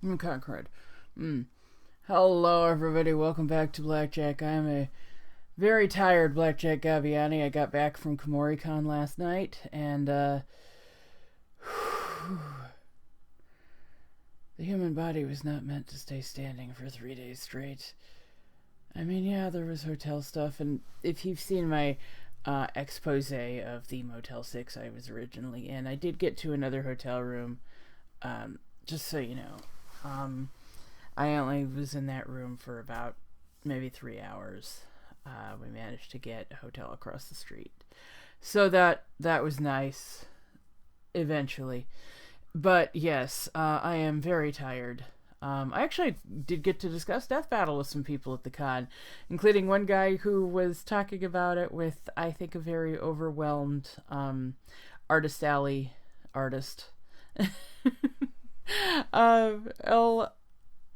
Concord. Hello, everybody. Welcome back to Blackjack. I am a very tired Blackjack Gaviani. I got back from KomoriCon last night, and the human body was not meant to stay standing for 3 days straight. I mean, yeah, there was hotel stuff, and if you've seen my expose of the Motel 6 I was originally in, I did get to another hotel room, just so you know. I only was in that room for about maybe 3 hours. We managed to get a hotel across the street. So that was nice, eventually. But yes, I am very tired. I actually did get to discuss Death Battle with some people at the con, including one guy who was talking about it with, I think, a very overwhelmed artist alley artist.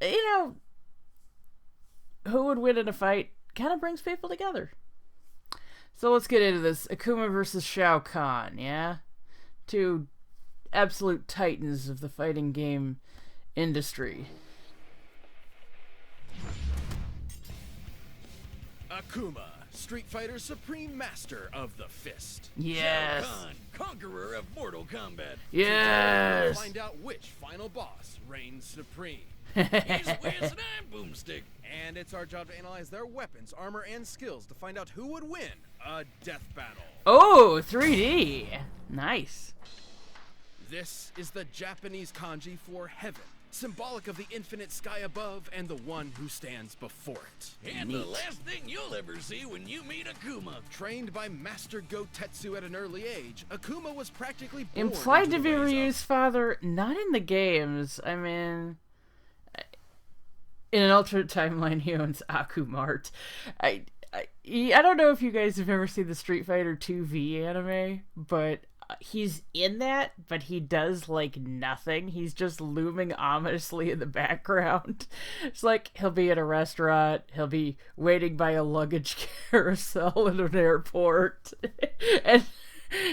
You know, who would win in a fight kind of brings people together. So let's get into this. Akuma versus Shao Kahn, yeah? Two absolute titans of the fighting game industry. Akuma, Street Fighter's supreme master of the fist. Yes. Shao Kahn, conqueror of Mortal Kombat. Yes. We'll find out which final boss reigns supreme. He's Wiz and I'm Boomstick. And it's our job to analyze their weapons, armor, and skills to find out who would win a death battle. Oh, 3D. Nice. This is the Japanese kanji for heaven, symbolic of the infinite sky above and the one who stands before it. And the last thing you'll ever see when you meet Akuma. Trained by Master Gotetsu at an early age, Akuma was practically born Implied into to the be ways of- Ryu's father, not in the games. I mean, in an alternate timeline, he owns Akumart. I don't know if you guys have ever seen the Street Fighter 2V anime, but he's in that, but he does like nothing. He's just looming ominously in the background. It's like he'll be at a restaurant, he'll be waiting by a luggage carousel in an airport, and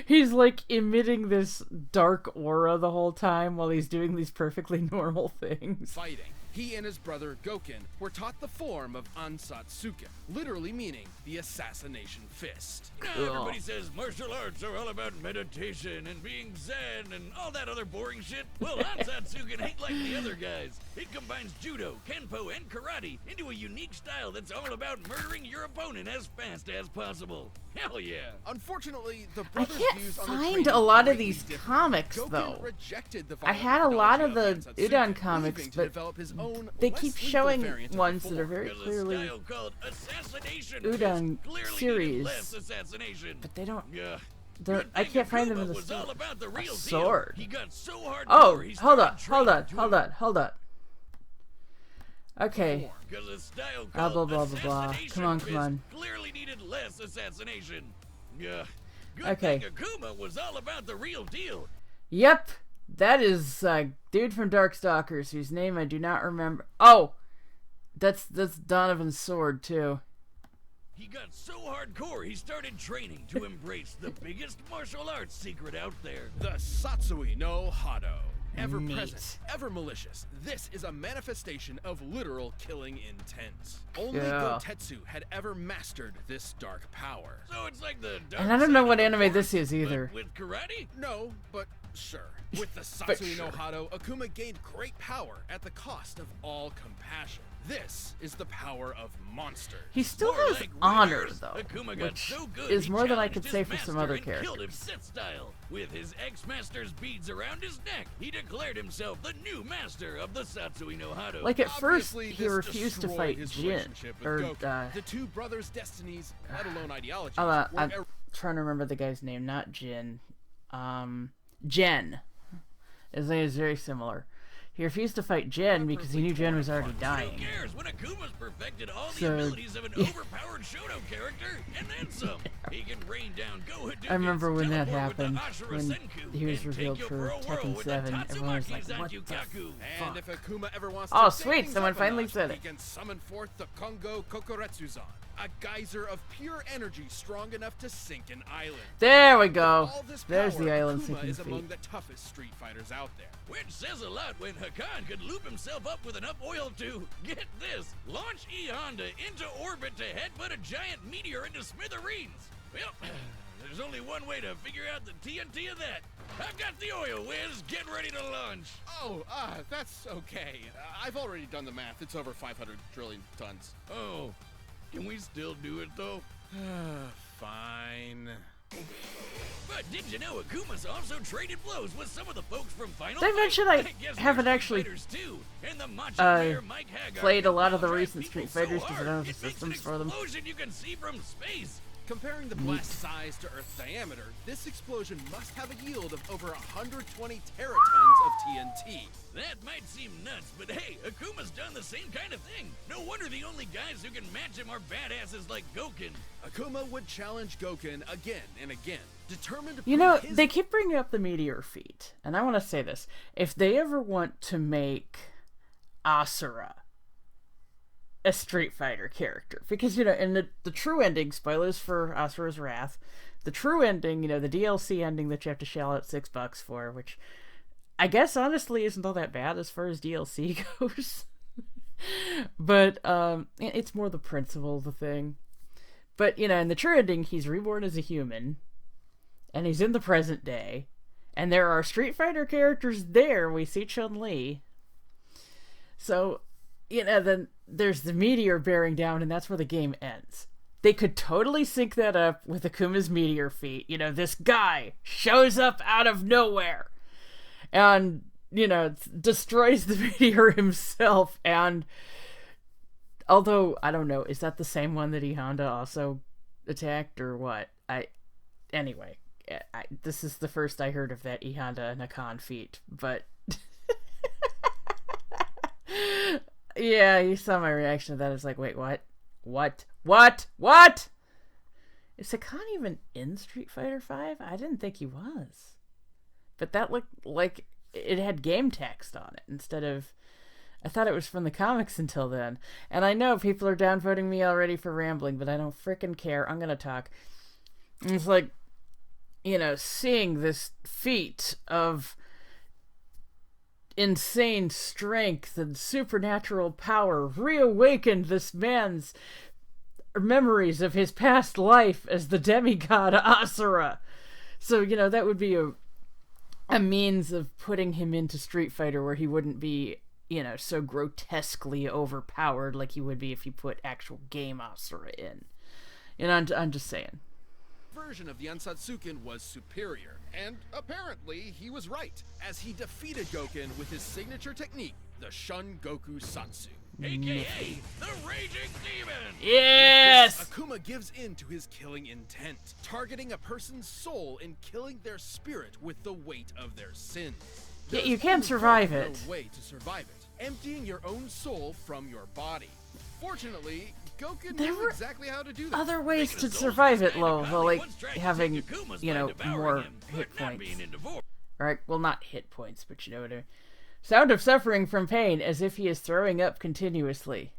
he's like emitting this dark aura the whole time while he's doing these perfectly normal things. Fighting. He and his brother Goken were taught the form of Ansatsuken, literally meaning the assassination fist. Now everybody says martial arts are all about meditation and being zen and all that other boring shit. Well, Ansatsuken ain't like the other guys. It combines judo, kenpo, and karate into a unique style that's all about murdering your opponent as fast as possible. Hell yeah. Unfortunately, the I brothers' can't views on the find training a lot of greatly these differed. comics, Goken though. rejected the I had a lot of the Ansatsuken, Udon comics, leaving to but develop his own, they less keep lethal showing variant of the ones that are form. very There's a clearly style called assassination Udon fist. Clearly series, needed less assassination. but they don't. Yeah. I can't find them in the was all store. about the A real deal. sword. He got so hardcore, Oh, he hold on, started training to hold on. Okay. Because a style Blah, called blah, blah, blah. assassination Come on, fist come on. clearly needed less assassination. Yeah. Good Okay. thing Akuma was all about the real deal. Yep, that is dude from Darkstalkers, whose name I do not remember. Oh, that's Donovan's sword too. He got so hardcore, he started training to embrace the biggest martial arts secret out there. The Satsui no Hado. Ever Neat. present, ever malicious, this is a manifestation of literal killing intent. Only Yeah. Gotetsu had ever mastered this dark power. So it's like the dark And I don't know side what of the anime this force, is either. but with karate? No, but sure. With the But Satsui no sure. Hado, Akuma gained great power at the cost of all compassion. This is the power of monsters. He still More has like honor warriors. though, Akuma got which so good, is he more than I challenged could his say for some master other and killed him characters. Sith style. With his ex-master's beads around his neck, he declared himself the new master of the Satsui no Hado. Like at first, Obviously, he this refused to destroyed fight his Jin, relationship with or Goku. The two brothers' destinies, let alone ideologies, I'm were trying to remember the guy's name, not Jin. Jen. His name is very similar. He refused to fight Jen because he knew Jen was already Who dying. cares when Akuma's perfected all the So, abilities of an overpowered Shoto character and then some? He can rain down Go-Hadoukens, I remember when that teleport with the happened, Ashura when Senku, he was and revealed take you for a whirl Tekken with the 7. Everyone was like, Tatsumaki what the Zankyukaku. And fuck? if Akuma ever wants Oh, to sweet, things someone up a finally notch, said he it. can summon forth the Kongo Kokoretsuzan, a geyser of pure energy strong enough to sink an island. There we go. All this There's power, the island Akuma sinking is feat. among the toughest Street Fighters out there. Which says a lot when Hakan could loop himself up with enough oil to, get this, launch E Honda into orbit to headbutt a giant meteor into smithereens. Well, there's only one way to figure out the TNT of that. I've got the oil whiz. Get ready to launch. Oh, that's okay. I've already done the math. It's over 500 trillion tons. Oh, can we still do it though? Fine. But did you know Akuma's also traded blows with some of the folks from Final They Fight? mentioned I Guess haven't they're actually, Street Fighters too, and the Macho Mayor Mike Haggard played a lot of the can now recent drive Street people Fighters so 'cause I hard, don't have the it makes systems an for them. explosion you can see from space. Comparing the blast size to Earth's diameter, this explosion must have a yield of over 120 teratons of TNT. That might seem nuts, but hey, Akuma's done the same kind of thing. No wonder the only guys who can match him are badasses like Goken. Akuma would challenge Goken again and again, determined to You prove know, his... they keep bringing up the meteor feat, and I want to say this. If they ever want to make Asura a Street Fighter character, because, you know, in the true ending, spoilers for Asura's Wrath, the true ending, you know, the DLC ending that you have to shell out $6 for, which I guess honestly isn't all that bad as far as DLC goes. But it's more the principle of the thing. But, you know, in the true ending, he's reborn as a human, and he's in the present day, and there are Street Fighter characters there. We see Chun-Li. So, you know, then there's the meteor bearing down, and that's where the game ends. They could totally sync that up with Akuma's meteor feat. You know, this guy shows up out of nowhere and, you know, destroys the meteor himself. And although, I don't know, is that the same one that E Honda also attacked or what? Anyway, this is the first I heard of that E Honda Nakan feat, but yeah, you saw my reaction to that. It's like, wait, what? What? Is Hakan even in Street Fighter V? I didn't think he was. But that looked like it had game text on it instead of... I thought it was from the comics until then. And I know people are downvoting me already for rambling, but I don't frickin' care. I'm gonna talk. And it's like, you know, seeing this feat of insane strength and supernatural power reawakened this man's memories of his past life as the demigod Asura. So, you know, that would be a means of putting him into Street Fighter where he wouldn't be, you know, so grotesquely overpowered like he would be if you put actual game Asura in. You know, I'm just saying. Version of the Ansatsuken was superior, and apparently he was right, as he defeated Goken with his signature technique, the Shun Goku Satsu. AKA the Raging Demon! Yes! With this, Akuma gives in to his killing intent, targeting a person's soul and killing their spirit with the weight of their sins. Yeah, There's you can't only survive one it. way to survive it, emptying your own soul from your body. Fortunately, Goken There knew were exactly how to do that. Other ways Making to a soul survive it, kind of though, comedy like once tried to having, take Akuma's you know, by devouring more him, hit but not points. being into vor- Alright, well, not hit points, but you know what I mean. Sound of suffering from pain as if he is throwing up continuously.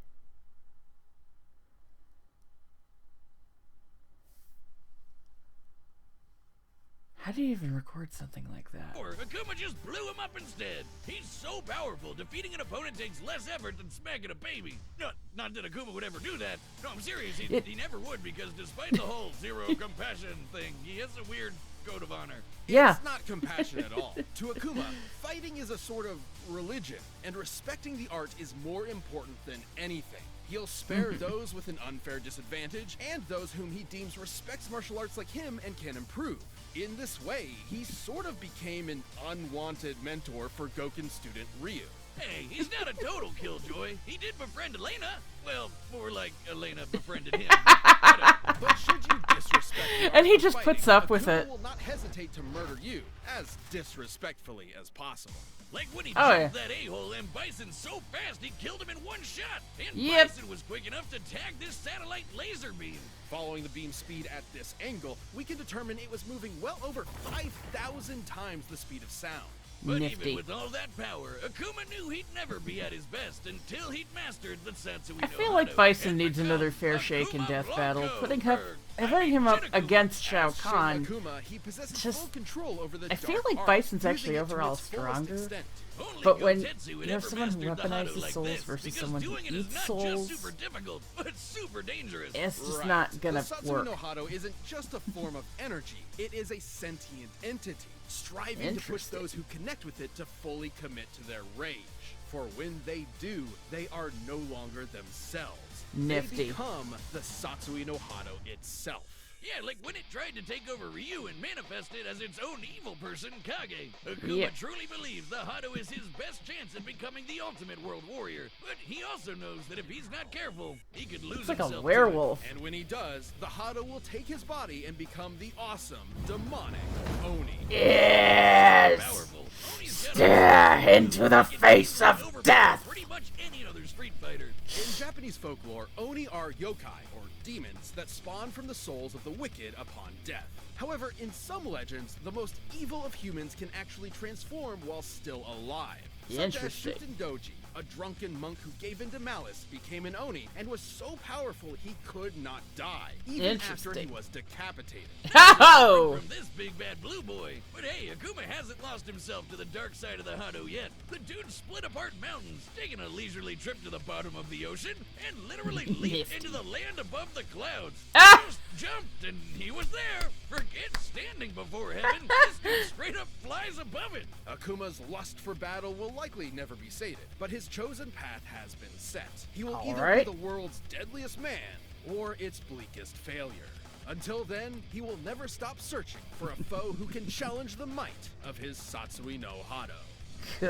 How do you even record something like that? Akuma just blew him up instead. He's so powerful, defeating an opponent takes less effort than smacking a baby. Not that Akuma would ever do that. No, I'm serious, he never would, because despite the whole zero compassion thing, he has a weird code of honor. Yeah. It's not compassion at all. To Akuma, fighting is a sort of religion, and respecting the art is more important than anything. He'll spare those with an unfair disadvantage, and those whom he deems respects martial arts like him and can improve. In this way, he sort of became an unwanted mentor for Goken's student Ryu. Hey, he's not a total killjoy. He did befriend Elena. Well, more like Elena befriended him. But should you disrespect the And he art of just puts fighting, up with Akuma it. will not hesitate to murder you as disrespectfully as possible. Like when he Oh, jumped yeah. that a-hole and Bison so fast he killed him in one shot. And Yep. Bison was quick enough to tag this satellite laser beam. Following the beam speed at this angle, we can determine it was moving well over 5,000 times the speed of sound. But Nifty. even with all that power, Akuma knew he'd never be at his best until he'd mastered the Satsui I no feel like Hado Bison and needs become another fair shake in Akuma death battle. Blanco, Putting or, him up Shin Akuma. against Shao As Shin Kahn. Akuma, he possesses just- full control over the I feel dark like art, Bison's using actually it to overall its fullest stronger. extent. Only But when Gotetsu you had have ever someone who mastered the Hado weaponizes like souls this, versus because someone who doing it is eats not souls, just super difficult, but super dangerous. it's just Right. not gonna the Satsui work. no Hado isn't just a form of energy. It is a sentient entity, striving to push Interesting. those who connect with it to fully commit to their rage. For when they do, they are no longer themselves. Nifty. They become the Satsui no Hado itself. Yeah, like when it tried to take over Ryu and manifest it as its own evil person, Kage. Akuma Yeah. truly believes the Hado is his best chance at becoming the ultimate world warrior. But he also knows that if he's not careful, he could lose It's like himself a to it. werewolf. And when he does, the Hado will take his body and become the awesome, demonic Oni. Yes! Powerful. Oni's got Stare into the face of overpower death! pretty much any other Street Fighter. In Japanese folklore, Oni are yokai, or demons, that spawn from the souls of the wicked upon death. However, in some legends, the most evil of humans can actually transform while still alive. Such as Interesting. Shuten Doji, a drunken monk who gave in to malice, became an Oni, and was so powerful he could not die, even after he Interesting. was decapitated. Oh! From this big bad blue boy. But hey, Akuma hasn't lost himself to the dark side of the Hado yet. The dude split apart mountains, taking a leisurely trip to the bottom of the ocean, and literally leaped into the land above the clouds. Ah! Just jumped, and he was there. Forget standing before heaven. This dude straight up flies above it. Akuma's lust for battle will likely never be sated, but his chosen path has been set. He will All either right. be the world's deadliest man or its bleakest failure. Until then, he will never stop searching for a foe who can challenge the might of his Satsui no Hado. Cool.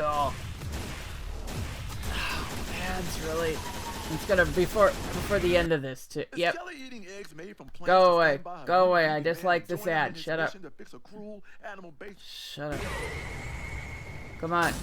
Oh, man, it's really... It's gonna before the end of this too. Yep. Eating eggs made from plants Go away. designed by a Go away. mutant I man dislike this joining in ad. his Shut up. mission to fix a cruel animal-based Shut up. Come on.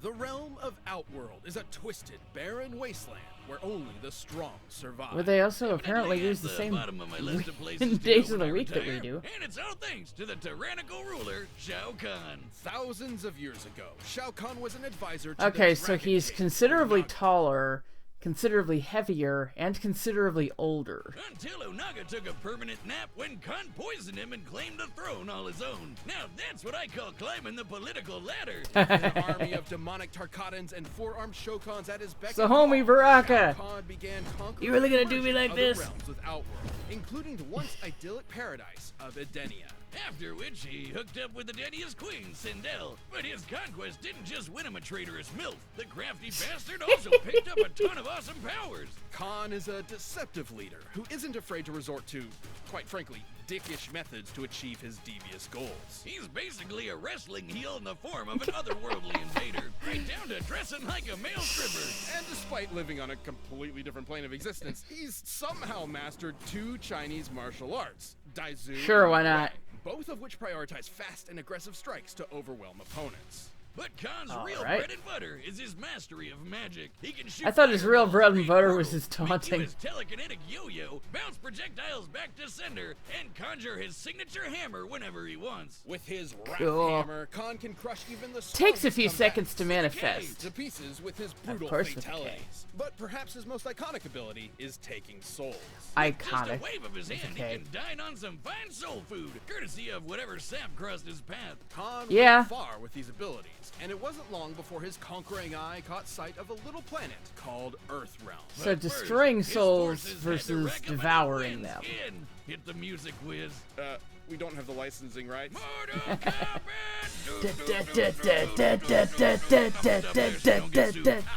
The realm of Outworld is a twisted, barren wasteland where only the strong survive. Where they also apparently Evidently use at the same bottom of my list of places to days go of when the I week that we retire, do. And it's all thanks to the tyrannical ruler, Shao Kahn. Thousands of years ago, Shao Kahn was an advisor to Okay, the so Dragon he's King, considerably Onaga. taller, considerably heavier, and considerably older. Until Onaga took a permanent nap when Khan poisoned him and claimed the throne all his own. Now that's what I call climbing the political ladder. An army of demonic Tarkatans and four-armed Shokans at his beck So and homie call, Baraka, Shao Kahn began conquering you really gonna the do me merging like of the this? realms with Outworld, including the once idyllic paradise of Edenia. After which he hooked up with Edenia's queen, Sindel. But his conquest didn't just win him a traitorous MILF. The crafty bastard also picked up a ton of awesome powers. Khan is a deceptive leader who isn't afraid to resort to, quite frankly, dickish methods to achieve his devious goals. He's basically a wrestling heel in the form of an otherworldly invader, right down to dressing like a male stripper. And despite living on a completely different plane of existence, he's somehow mastered two Chinese martial arts, Daizu Sure, and why Wei, not? both of which prioritize fast and aggressive strikes to overwhelm opponents. But Khan's All real right. bread and butter is his mastery of magic. He can shoot I thought his real fireballs, bread and create butter was portals, his taunting. make you his telekinetic yo-yo, bounce projectiles back to sender, and conjure his signature hammer whenever he wants. With his wrath Cool. hammer, Khan can crush even the Takes a strongest few combatants seconds to manifest. to pieces with his brutal course with fatalities. But perhaps his most iconic ability is taking souls. Just a Iconic. wave of his hand, okay. he can dine on some fine soul food, courtesy of whatever sap crossed his path. Khan Yeah. went far with these abilities, and it wasn't long before his conquering eye caught sight of a little planet called Earthrealm. So But first, destroying his souls forces had to versus wreck 'em and devouring wins them. in. Hit the music whiz. We don't have the licensing rights. Mortal Kombat!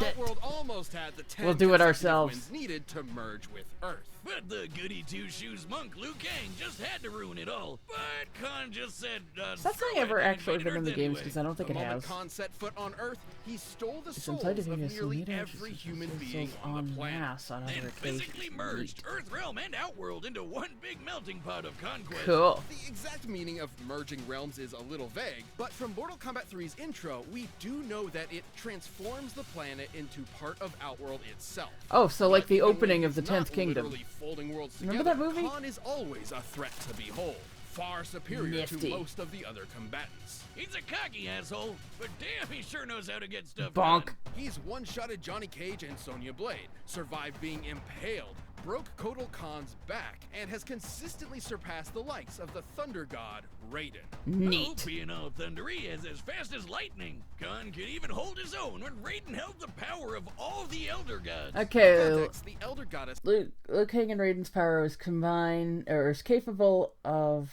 Outworld almost had the 10 We'll do it consecutive ourselves. wins needed to merge with Earth. But the goody two-shoes monk Liu Kang just had to ruin it all. But Khan just said, Has that screw song it, ever and actually invaded been in the Earth games? anyway. Because I don't think The it moment has. Khan set foot on Earth, he stole the It's souls implied of to be nearly a every human souls being on the planet. mass on other And physically occasions. merged Earthrealm and Outworld into one big melting pot of conquest. Cool. The exact meaning of merging realms is a little vague, but from Mortal Kombat 3's intro, we do know that it transforms the planet into part of Outworld itself. Oh, so like But the even when opening of the he's 10th not Kingdom. literally folding worlds Remember together, that movie? Khan is always a threat to behold. far superior Nifty. to most of the other combatants. He's a cocky asshole, but damn, he sure knows how to get stuff Bonk. done. He's one-shotted Johnny Cage and Sonya Blade, survived being impaled, broke Kotal Khan's back, and has consistently surpassed the likes of the Thunder God, Raiden. Neat. Oh, being all thundery is as fast as lightning. Khan could even hold his own when Raiden held the power of all the Elder Gods. Okay, Context, the Elder Goddess Liu Kang and Raiden's power is combined, or is capable of,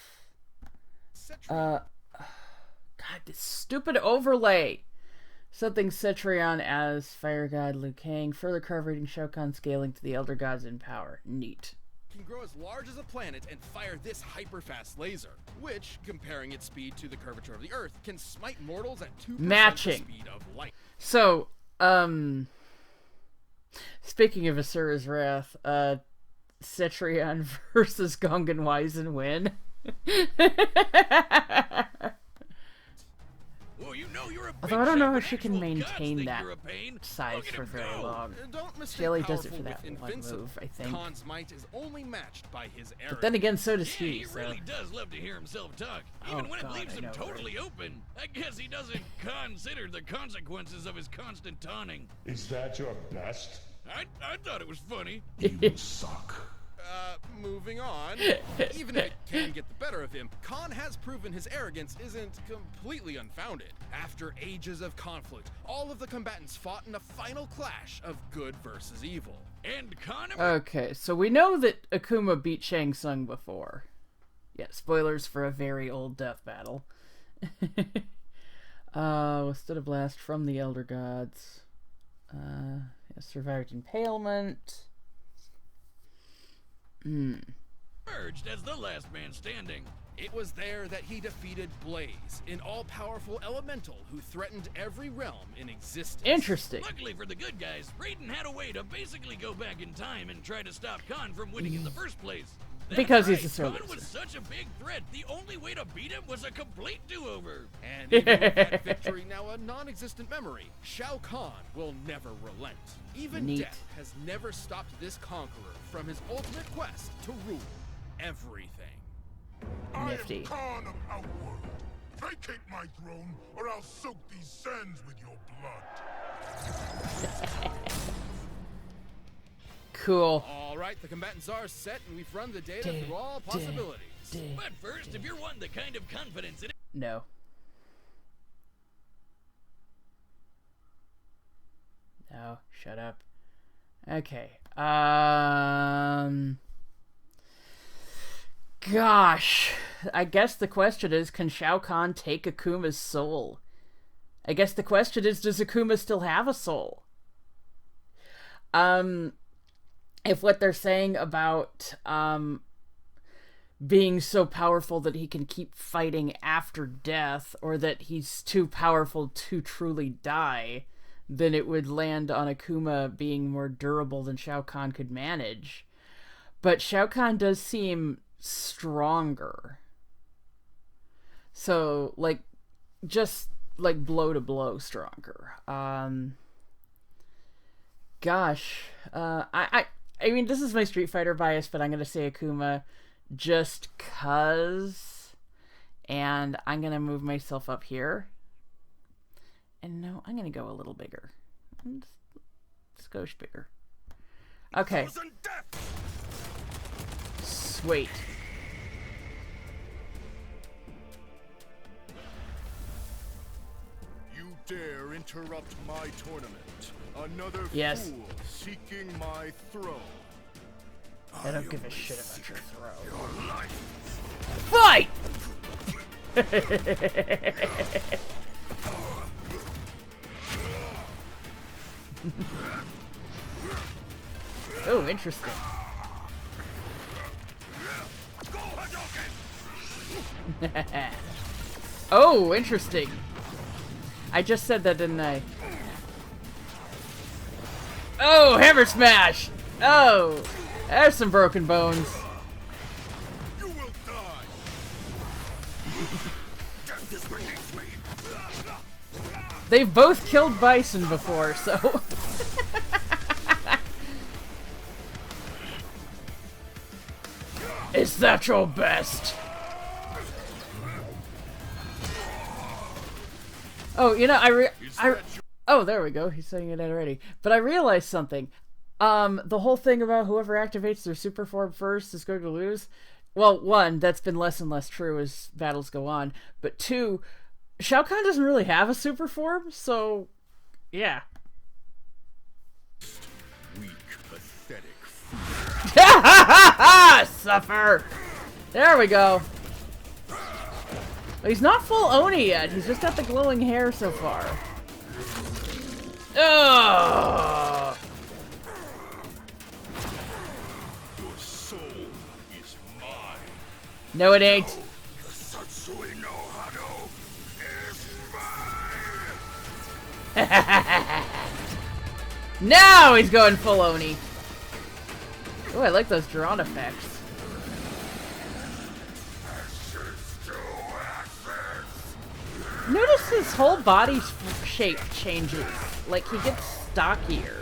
Cetrion. God, this stupid overlay. Something Cetrion as Fire God Liu Kang, further corroborating Shao Kahn scaling to the Elder Gods in power. Neat. Can grow as large as a planet and fire this hyper-fast laser, which, comparing its speed to the curvature of the Earth, can smite mortals at 2% Matching. the speed of light. So, speaking of Asura's Wrath, Cetrion versus Gongan Wisen win. Oh, you know you're a Although big I don't know shot how when she can actual gods maintain think that you're a pain. size Look at for him very go. long. Don't mistake She only does it powerful for that with one invincible. move, I think. Khan's might is only matched by his arrogance. But then again, so does Yeah, he, he so... really does love to hear himself talk, even when God, it leaves I him know, totally open. I guess he doesn't consider the consequences of his constant taunting. Is that your best? I thought it was funny. You suck. Moving on. Even if it can get the better of him, Khan has proven his arrogance isn't completely unfounded. After ages of conflict, all of the combatants fought in a final clash of good versus evil. And Khan... Okay, so we know that Akuma beat Shang Tsung before. Yeah, spoilers for a very old death battle. Withstood a blast from the Elder Gods. Survived impalement. emerged as the last man standing. It was there that he defeated Blaze, an all-powerful elemental who threatened every realm in existence. Interesting. Luckily for the good guys, Raiden had a way to basically go back in time and try to stop Khan from winning in the first place. That's Because right. he's a solo Khan was such a big threat, the only way to beat him was a complete do-over. And even with that victory now a non-existent memory, Shao Kahn will never relent. Even Neat. death has never stopped this conqueror from his ultimate quest to rule everything. Nifty. I am Khan of Outworld. Vacate my throne, or I'll soak these sands with your blood. Cool. All right, the combatants are set, and we've run the data through all possibilities. But first, if you're one the kind of confidence in No. No, shut up. Okay. Gosh. I guess the question is, can Shao Kahn take Akuma's soul? I guess the question is, does Akuma still have a soul? If what they're saying about, being so powerful that he can keep fighting after death, or that he's too powerful to truly die, then it would land on Akuma being more durable than Shao Kahn could manage. But Shao Kahn does seem stronger. So, like, just, like, blow to blow stronger. Gosh. I mean, this is my Street Fighter bias, but I'm gonna say Akuma just 'cause. And I'm gonna move myself up here. And no, I'm gonna go a little bigger. Skosh bigger. Okay. Sweet. You dare interrupt my tournament. Another Yes. fool seeking my throne. I don't give a shit about your throw. Your life. Fight! Oh, interesting. Oh, interesting. I just said that, didn't I? Oh, hammer smash! Oh, there's some broken bones. You will die. Death is beneath me. They've both killed Bison before, so... Is that your best? Oh, you know, oh, there we go. He's saying it already. But I realized something. The whole thing about whoever activates their super form first is going to lose. Well, one, that's been less and less true as battles go on. But two, Shao Kahn doesn't really have a super form, so yeah. Weak, pathetic fool. Suffer! There we go. He's not full Oni yet. He's just got the glowing hair so far. Ugh! Your soul is mine. No, it ain't. Satsui no Hado is mine. Now he's going full Oni. Oh, I like those drawn effects. Notice his whole body shape changes. Like, he gets stockier.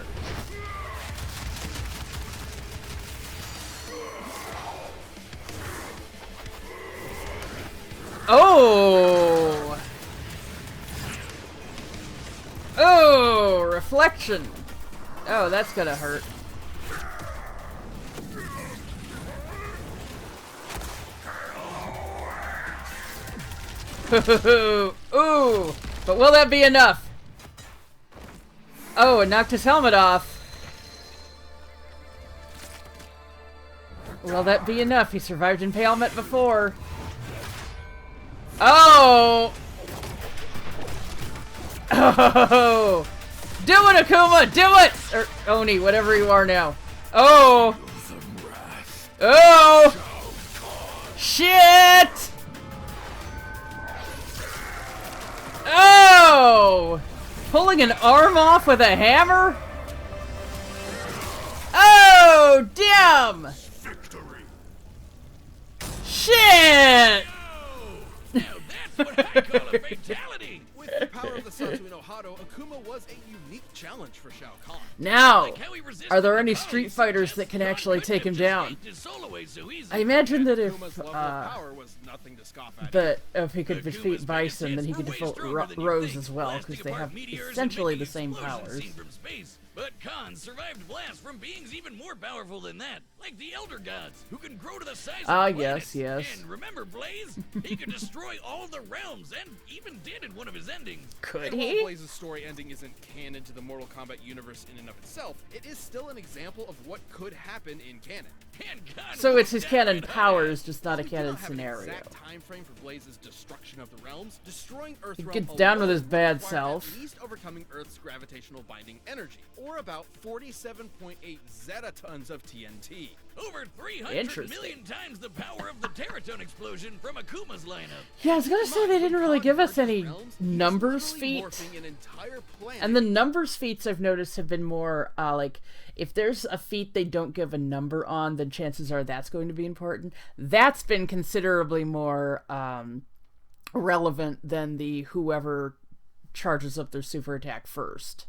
Oh! Oh, reflection. Oh, that's gonna hurt. Ooh, but will that be enough? Oh, it knocked his helmet off. Will that be enough? He survived impalement before. Oh! Oh! Do it, Akuma! Do it! Or Oni, whatever you are now. Oh! Oh! Shit! Oh! Pulling an arm off with a hammer? Oh, damn! Victory. Shit! Now that's what I call a fatality! With the power of the Satsui no Hado, Akuma was a unique challenge for Shao Kahn. Now, Like how he resisted are there the any Kami Street Fighters that can Khan actually couldn't take him have just down? yanked his soul away so easy. I imagine that if, Akuma's level of power was nothing to scoff at. he could Akuma's defeat Bison, then he could way defeat stronger than you'd Rose think, as well, blasting because they apart have meteors and essentially the making same explosions powers. seen from space. But Khan survived blasts from beings even more powerful than that, like the Elder Gods, who can grow to the size of planets. Yes. And remember Blaze? He could destroy all the realms, and even did in one of his endings. Could And while he? Blaze's story ending isn't canon to the Mortal Kombat universe in and of itself, it is still an example of what could happen in canon. And Khan So it's his walked canon down red powers, just not a We do canon not have scenario. An exact time frame for Blaze's destruction of the realms. Destroying Earth He realm gets down with alone his bad required self. At least overcoming Earth's gravitational binding energy, or about 47.8 zetatons of TNT. Over 300 Interesting. million times the power of the Teraton explosion from Akuma's lineup. Yeah, I was gonna say they didn't really give us any Realms, he is numbers literally feats. morphing an entire planet. And the numbers feats I've noticed have been more, like, if there's a feat they don't give a number on, then chances are that's going to be important. That's been considerably more, relevant than the whoever charges up their super attack first.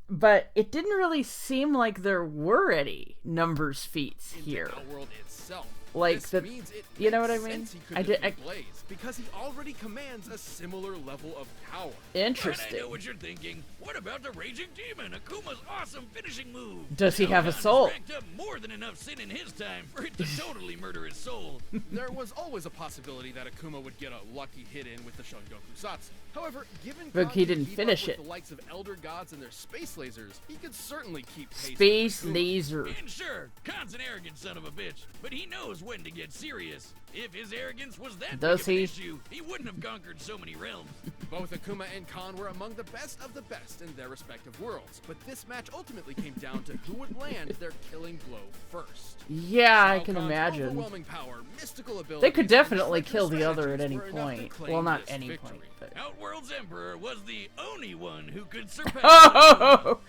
But it didn't really seem like there were any numbers feats here. Into Outworld itself. Like This that- means it you know makes what I mean? sense he could I did- defeat Blaze, because he already commands a similar level of power. But I know Interesting. what you're thinking. What about the Raging Demon, Akuma's awesome finishing move? Does he have a Khan has soul? racked up more than enough sin in his time for it to totally murder his soul. There was always a possibility that Akuma would get a lucky hit in with the Shungoku Satsu. However, given But Khan he can didn't keep finish up with it. the likes of Elder Gods and their space lasers, he could certainly keep pace with Space Akuma. laser. And sure, Khan's an arrogant son of a bitch, but he knows when to get serious. If his arrogance was that Does big of an he? issue, he wouldn't have conquered so many realms. Both Akuma and Khan were among the best of the best in their respective worlds, but this match ultimately came down to who would land their killing blow first. Yeah, I Shao can Kahn's imagine. overwhelming power, mystical They abilities, could and definitely treacherous kill the other at strategies any were enough to point. claim Well, not this any victory. point, but... Outworld's Emperor was the only one who could surpass Oh!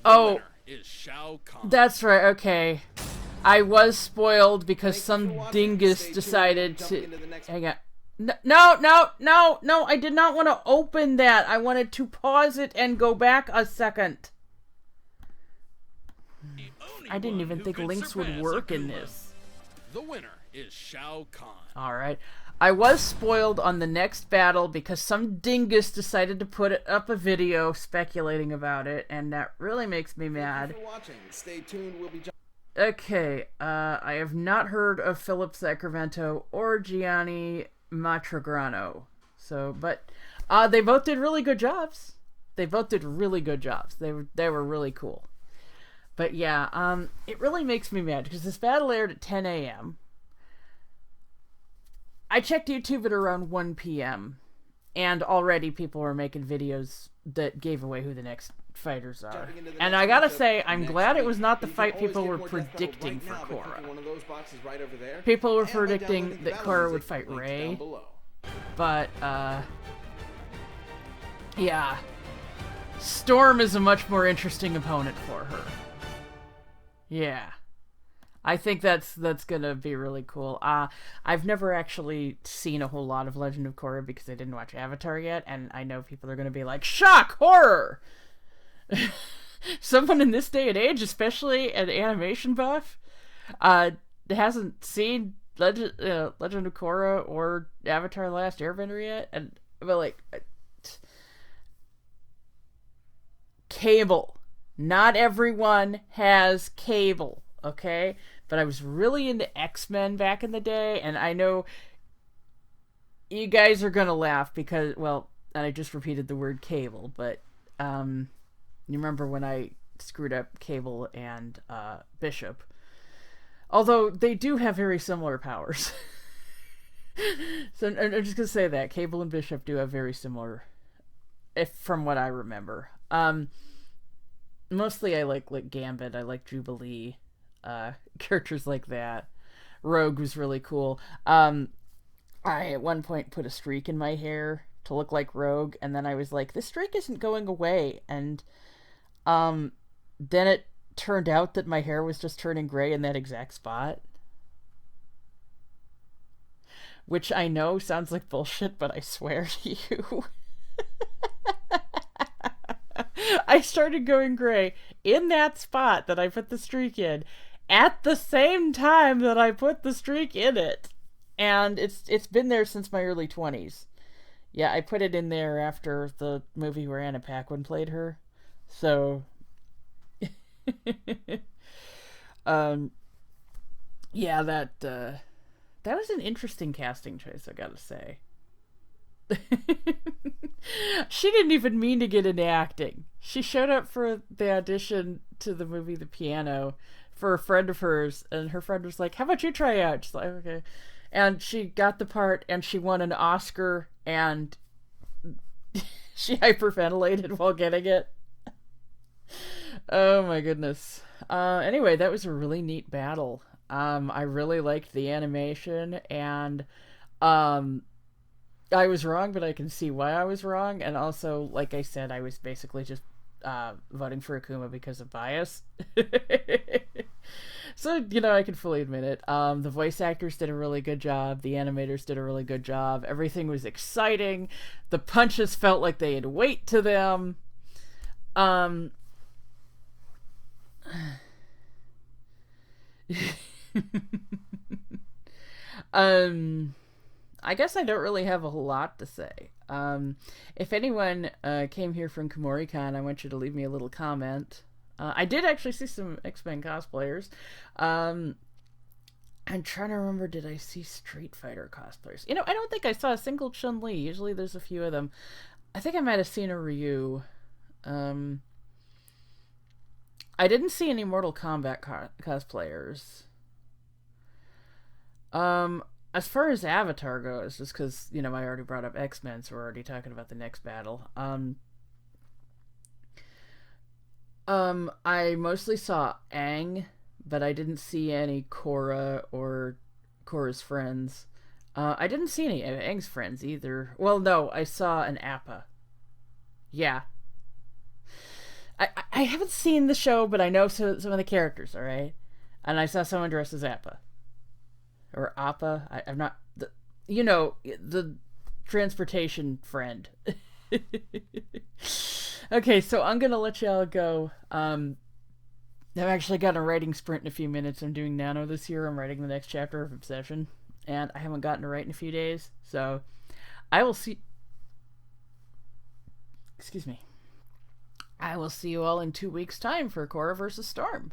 The Oh, winner is Shao Kahn. that's right, okay. I was spoiled because Thank you for some watching. dingus Stay tuned. decided Jump to... into the next Hang on. No, I did not want to open that. I wanted to pause it and go back a second. the only I didn't one even who think could links would surpass work in Akuma. this. The winner is Shao Kahn. Alright. I was spoiled on the next battle because some dingus decided to put up a video speculating about it, and that really makes me mad. Thank you for watching. Stay tuned. We'll be. Okay, I have not heard of Philip Sacramento or Gianni Matragrano. So, but they both did really good jobs. They were really cool. But yeah, it really makes me mad because this battle aired at 10 a.m. I checked YouTube at around 1 p.m. and already people were making videos that gave away who the next fighters are. And I gotta say, I'm glad it was not the fight people were predicting for Korra. People were predicting that Korra would fight Rey. But, yeah. Storm is a much more interesting opponent for her. Yeah. I think that's gonna be really cool. I've never actually seen a whole lot of Legend of Korra because I didn't watch Avatar yet, and I know people are gonna be like, shock! Horror! Someone in this day and age, especially an animation buff, hasn't seen Legend of Korra or Avatar: The Last Airbender yet, and but like, cable. Not everyone has cable. Okay, but I was really into X-Men back in the day, and I know you guys are gonna laugh because, well, I just repeated the word cable, but you remember when I screwed up Cable and Bishop, although they do have very similar powers. So I'm just gonna say that Cable and Bishop do have very similar, if from what I remember. Mostly I like Gambit, I like Jubilee. Characters like that. Rogue was really cool. I at one point put a streak in my hair to look like Rogue, and then I was like, this streak isn't going away, and then it turned out that my hair was just turning gray in that exact spot. Which I know sounds like bullshit, but I swear to you. I started going gray in that spot that I put the streak in at the same time that I put the streak in it. And it's been there since my early 20s. Yeah, I put it in there after the movie where Anna Paquin played her. So yeah, that was an interesting casting choice, I gotta say. She didn't even mean to get into acting. She showed up for the audition to the movie The Piano for a friend of hers, and her friend was like, how about you try out? She's like, okay. And she got the part, and she won an Oscar, and she hyperventilated while getting it. Oh my goodness. Anyway, that was a really neat battle. I really liked the animation, and I was wrong, but I can see why I was wrong. And also, like I said, I was basically just voting for Akuma because of bias. So, I can fully admit it. The voice actors did a really good job. The animators did a really good job. Everything was exciting. The punches felt like they had weight to them. I guess I don't really have a whole lot to say. If anyone came here from KomoriCon, I want you to leave me a little comment. I did actually see some X-Men cosplayers. I'm trying to remember, did I see Street Fighter cosplayers? I don't think I saw a single Chun-Li. Usually there's a few of them. I think I might have seen a Ryu. I didn't see any Mortal Kombat cosplayers. As far as Avatar goes, just because, I already brought up X-Men, so we're already talking about the next battle. I mostly saw Aang, but I didn't see any Korra or Korra's friends. I didn't see any Aang's friends either. Well, no, I saw an Appa. Yeah. I haven't seen the show, but I know some of the characters, alright? And I saw someone dressed as Appa. Or Appa. I'm not... the transportation friend. Okay, so I'm gonna let y'all go. I've actually got a writing sprint in a few minutes. I'm doing Nano this year. I'm writing the next chapter of Obsession. and I haven't gotten to write in a few days. So I will see. Excuse me. I will see you all in 2 weeks' time for Korra vs. Storm.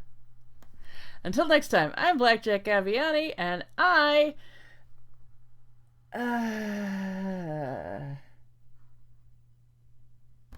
Until next time, I'm Blackjack Gaviani, and I